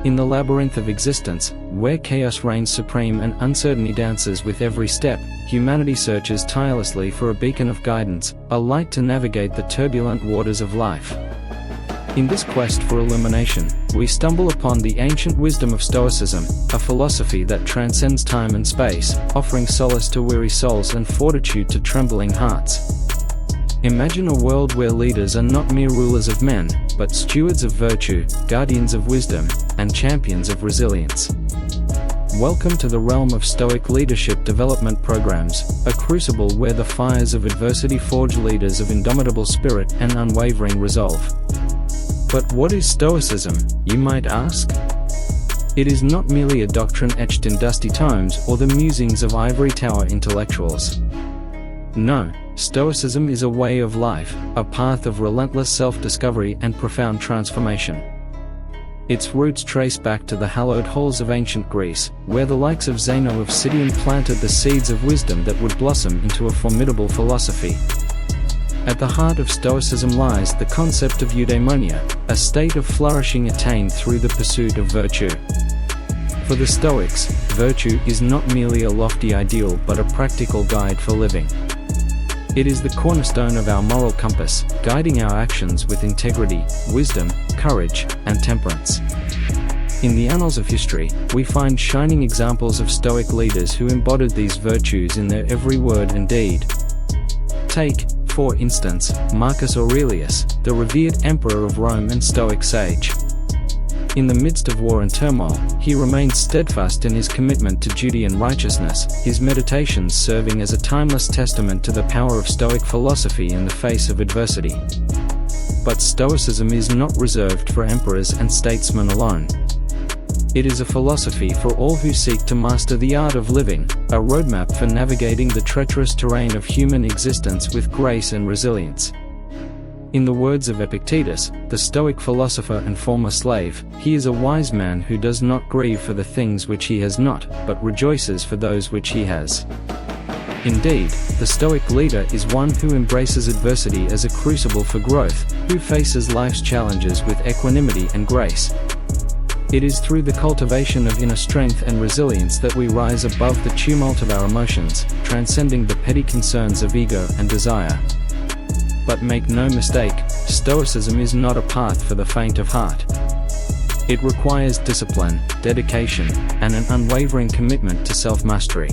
In the labyrinth of existence, where chaos reigns supreme and uncertainty dances with every step, humanity searches tirelessly for a beacon of guidance, a light to navigate the turbulent waters of life. In this quest for illumination, we stumble upon the ancient wisdom of Stoicism, a philosophy that transcends time and space, offering solace to weary souls and fortitude to trembling hearts. Imagine a world where leaders are not mere rulers of men, but stewards of virtue, guardians of wisdom, and champions of resilience. Welcome to the realm of Stoic Leadership Development Programs, a crucible where the fires of adversity forge leaders of indomitable spirit and unwavering resolve. But what is Stoicism, you might ask? It is not merely a doctrine etched in dusty tomes or the musings of ivory tower intellectuals. No, Stoicism is a way of life, a path of relentless self-discovery and profound transformation. Its roots trace back to the hallowed halls of ancient Greece, where the likes of Zeno of Citium planted the seeds of wisdom that would blossom into a formidable philosophy. At the heart of Stoicism lies the concept of eudaimonia, a state of flourishing attained through the pursuit of virtue. For the Stoics, virtue is not merely a lofty ideal but a practical guide for living. It is the cornerstone of our moral compass, guiding our actions with integrity, wisdom, courage, and temperance. In the annals of history, we find shining examples of Stoic leaders who embodied these virtues in their every word and deed. Take, for instance, Marcus Aurelius, the revered emperor of Rome and Stoic sage. In the midst of war and turmoil, he remained steadfast in his commitment to duty and righteousness, his meditations serving as a timeless testament to the power of Stoic philosophy in the face of adversity. But Stoicism is not reserved for emperors and statesmen alone. It is a philosophy for all who seek to master the art of living, a roadmap for navigating the treacherous terrain of human existence with grace and resilience. In the words of Epictetus, the Stoic philosopher and former slave, he is a wise man who does not grieve for the things which he has not, but rejoices for those which he has. Indeed, the Stoic leader is one who embraces adversity as a crucible for growth, who faces life's challenges with equanimity and grace. It is through the cultivation of inner strength and resilience that we rise above the tumult of our emotions, transcending the petty concerns of ego and desire. But make no mistake, Stoicism is not a path for the faint of heart. It requires discipline, dedication, and an unwavering commitment to self-mastery.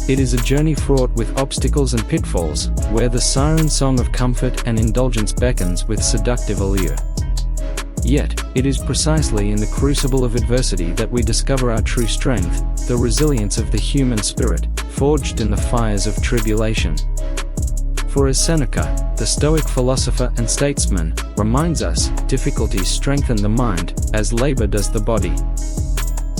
It is a journey fraught with obstacles and pitfalls, where the siren song of comfort and indulgence beckons with seductive allure. Yet, it is precisely in the crucible of adversity that we discover our true strength, the resilience of the human spirit, forged in the fires of tribulation. For as Seneca, the Stoic philosopher and statesman, reminds us, difficulties strengthen the mind, as labor does the body.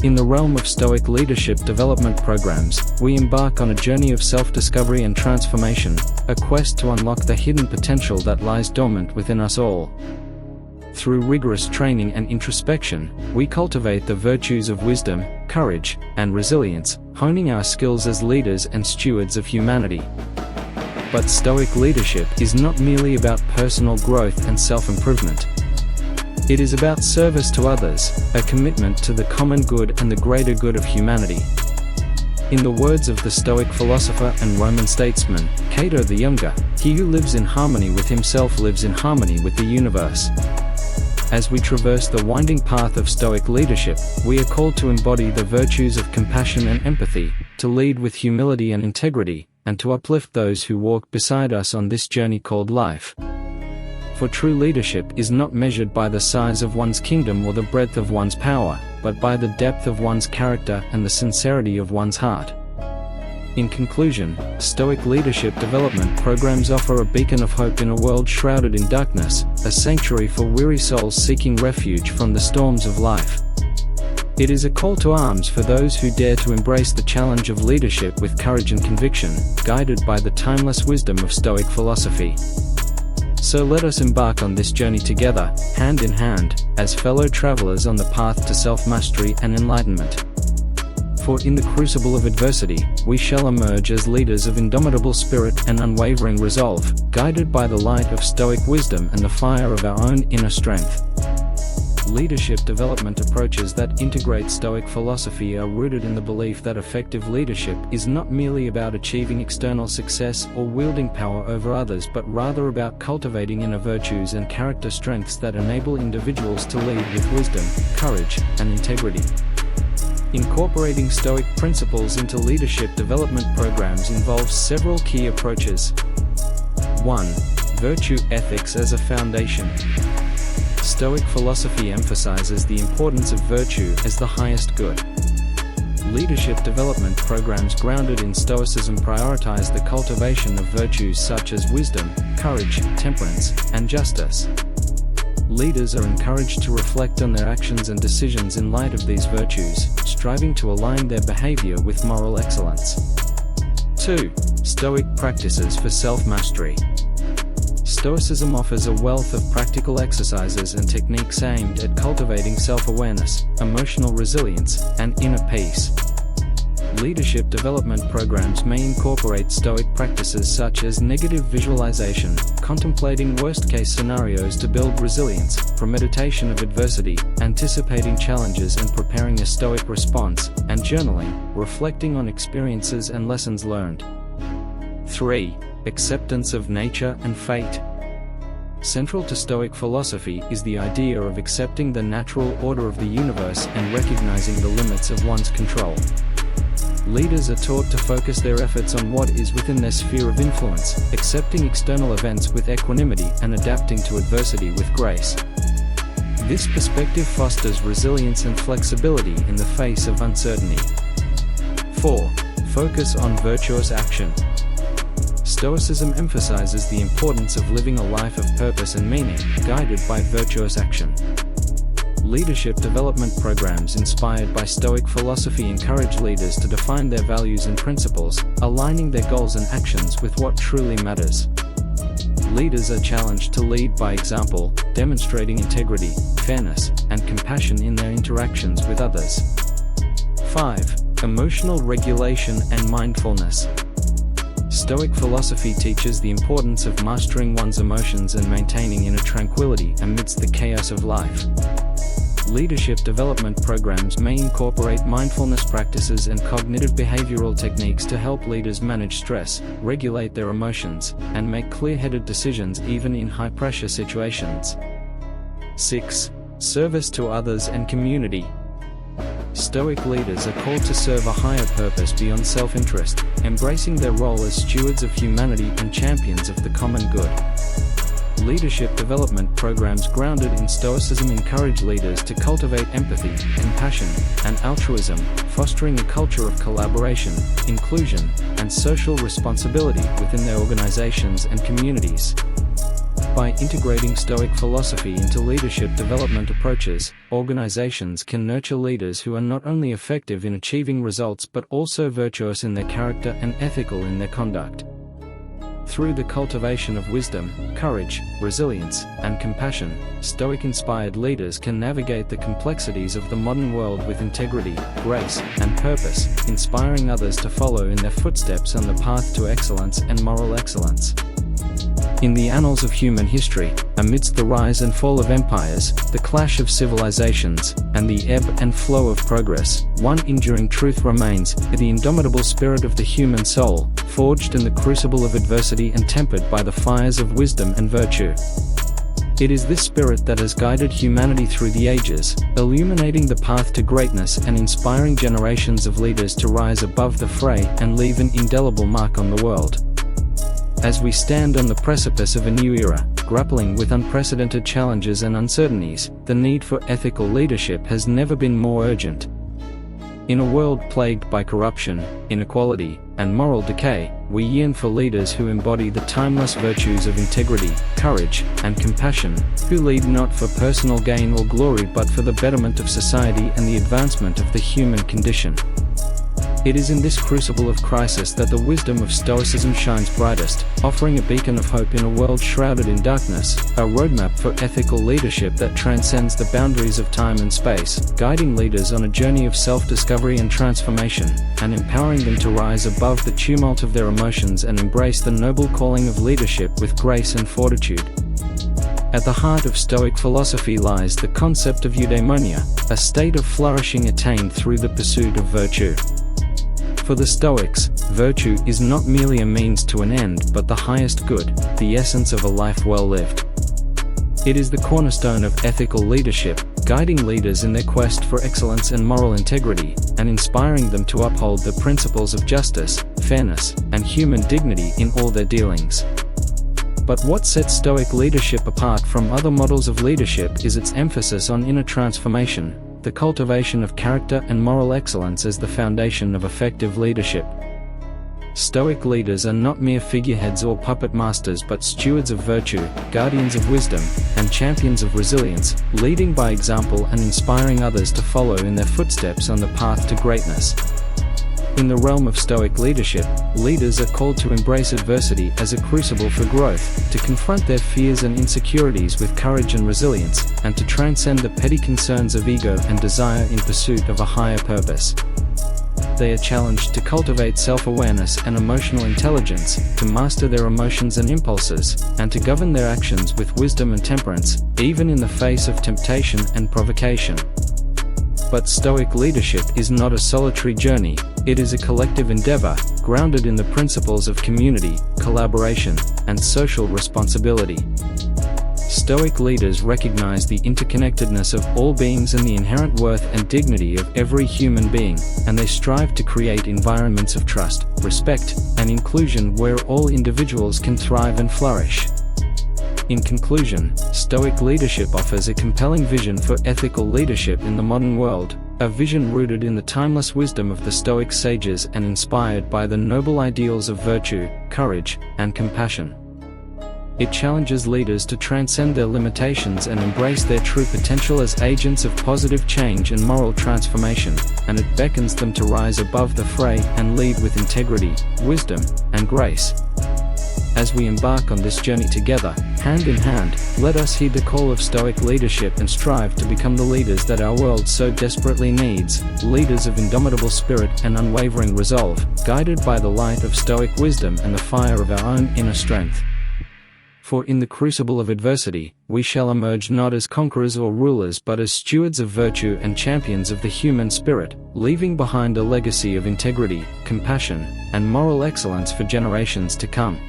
In the realm of Stoic Leadership Development Programs, we embark on a journey of self-discovery and transformation, a quest to unlock the hidden potential that lies dormant within us all. Through rigorous training and introspection, we cultivate the virtues of wisdom, courage, and resilience, honing our skills as leaders and stewards of humanity. But Stoic leadership is not merely about personal growth and self-improvement. It is about service to others, a commitment to the common good and the greater good of humanity. In the words of the Stoic philosopher and Roman statesman, Cato the Younger, he who lives in harmony with himself lives in harmony with the universe. As we traverse the winding path of Stoic leadership, we are called to embody the virtues of compassion and empathy, to lead with humility and integrity, and to uplift those who walk beside us on this journey called life. For true leadership is not measured by the size of one's kingdom or the breadth of one's power, but by the depth of one's character and the sincerity of one's heart. In conclusion, Stoic Leadership Development Programs offer a beacon of hope in a world shrouded in darkness, a sanctuary for weary souls seeking refuge from the storms of life. It is a call to arms for those who dare to embrace the challenge of leadership with courage and conviction, guided by the timeless wisdom of Stoic philosophy. So let us embark on this journey together, hand in hand, as fellow travelers on the path to self-mastery and enlightenment. For in the crucible of adversity, we shall emerge as leaders of indomitable spirit and unwavering resolve, guided by the light of Stoic wisdom and the fire of our own inner strength. Leadership development approaches that integrate Stoic philosophy are rooted in the belief that effective leadership is not merely about achieving external success or wielding power over others, but rather about cultivating inner virtues and character strengths that enable individuals to lead with wisdom, courage, and integrity. Incorporating Stoic principles into leadership development programs involves several key approaches. 1. Virtue ethics as a foundation. Stoic philosophy emphasizes the importance of virtue as the highest good. Leadership development programs grounded in Stoicism prioritize the cultivation of virtues such as wisdom, courage, temperance, and justice. Leaders are encouraged to reflect on their actions and decisions in light of these virtues, striving to align their behavior with moral excellence. 2. Stoic practices for self-mastery. Stoicism offers a wealth of practical exercises and techniques aimed at cultivating self-awareness, emotional resilience, and inner peace. Leadership development programs may incorporate Stoic practices such as negative visualization, contemplating worst-case scenarios to build resilience, premeditation of adversity, anticipating challenges and preparing a Stoic response, and journaling, reflecting on experiences and lessons learned. 3. Acceptance of nature and fate. Central to Stoic philosophy is the idea of accepting the natural order of the universe and recognizing the limits of one's control. Leaders are taught to focus their efforts on what is within their sphere of influence, accepting external events with equanimity and adapting to adversity with grace. This perspective fosters resilience and flexibility in the face of uncertainty. 4. Focus on virtuous action. Stoicism emphasizes the importance of living a life of purpose and meaning, guided by virtuous action. Leadership development programs inspired by Stoic philosophy encourage leaders to define their values and principles, aligning their goals and actions with what truly matters. Leaders are challenged to lead by example, demonstrating integrity, fairness, and compassion in their interactions with others. 5. Emotional regulation and mindfulness. Stoic philosophy teaches the importance of mastering one's emotions and maintaining inner tranquility amidst the chaos of life. Leadership development programs may incorporate mindfulness practices and cognitive behavioral techniques to help leaders manage stress, regulate their emotions, and make clear-headed decisions even in high-pressure situations. 6. Service to others and community. Stoic leaders are called to serve a higher purpose beyond self-interest, embracing their role as stewards of humanity and champions of the common good. Leadership development programs grounded in Stoicism encourage leaders to cultivate empathy, compassion, and altruism, fostering a culture of collaboration, inclusion, and social responsibility within their organizations and communities. By integrating Stoic philosophy into leadership development approaches, organizations can nurture leaders who are not only effective in achieving results but also virtuous in their character and ethical in their conduct. Through the cultivation of wisdom, courage, resilience, and compassion, Stoic-inspired leaders can navigate the complexities of the modern world with integrity, grace, and purpose, inspiring others to follow in their footsteps on the path to excellence and moral excellence. In the annals of human history, amidst the rise and fall of empires, the clash of civilizations, and the ebb and flow of progress, one enduring truth remains: the indomitable spirit of the human soul, forged in the crucible of adversity and tempered by the fires of wisdom and virtue. It is this spirit that has guided humanity through the ages, illuminating the path to greatness and inspiring generations of leaders to rise above the fray and leave an indelible mark on the world. As we stand on the precipice of a new era, grappling with unprecedented challenges and uncertainties, the need for ethical leadership has never been more urgent. In a world plagued by corruption, inequality, and moral decay, we yearn for leaders who embody the timeless virtues of integrity, courage, and compassion, who lead not for personal gain or glory but for the betterment of society and the advancement of the human condition. It is in this crucible of crisis that the wisdom of Stoicism shines brightest, offering a beacon of hope in a world shrouded in darkness, a roadmap for ethical leadership that transcends the boundaries of time and space, guiding leaders on a journey of self-discovery and transformation, and empowering them to rise above the tumult of their emotions and embrace the noble calling of leadership with grace and fortitude. At the heart of Stoic philosophy lies the concept of eudaimonia, a state of flourishing attained through the pursuit of virtue. For the Stoics, virtue is not merely a means to an end but the highest good, the essence of a life well lived. It is the cornerstone of ethical leadership, guiding leaders in their quest for excellence and moral integrity, and inspiring them to uphold the principles of justice, fairness, and human dignity in all their dealings. But what sets Stoic leadership apart from other models of leadership is its emphasis on inner transformation, the cultivation of character and moral excellence as the foundation of effective leadership. Stoic leaders are not mere figureheads or puppet masters but stewards of virtue, guardians of wisdom, and champions of resilience, leading by example and inspiring others to follow in their footsteps on the path to greatness. In the realm of Stoic leadership, leaders are called to embrace adversity as a crucible for growth, to confront their fears and insecurities with courage and resilience, and to transcend the petty concerns of ego and desire in pursuit of a higher purpose. They are challenged to cultivate self-awareness and emotional intelligence, to master their emotions and impulses, and to govern their actions with wisdom and temperance, even in the face of temptation and provocation. But Stoic leadership is not a solitary journey, it is a collective endeavor, grounded in the principles of community, collaboration, and social responsibility. Stoic leaders recognize the interconnectedness of all beings and the inherent worth and dignity of every human being, and they strive to create environments of trust, respect, and inclusion where all individuals can thrive and flourish. In conclusion, Stoic leadership offers a compelling vision for ethical leadership in the modern world, a vision rooted in the timeless wisdom of the Stoic sages and inspired by the noble ideals of virtue, courage, and compassion. It challenges leaders to transcend their limitations and embrace their true potential as agents of positive change and moral transformation, and it beckons them to rise above the fray and lead with integrity, wisdom, and grace. As we embark on this journey together, hand in hand, let us heed the call of Stoic leadership and strive to become the leaders that our world so desperately needs, leaders of indomitable spirit and unwavering resolve, guided by the light of Stoic wisdom and the fire of our own inner strength. For in the crucible of adversity, we shall emerge not as conquerors or rulers but as stewards of virtue and champions of the human spirit, leaving behind a legacy of integrity, compassion, and moral excellence for generations to come.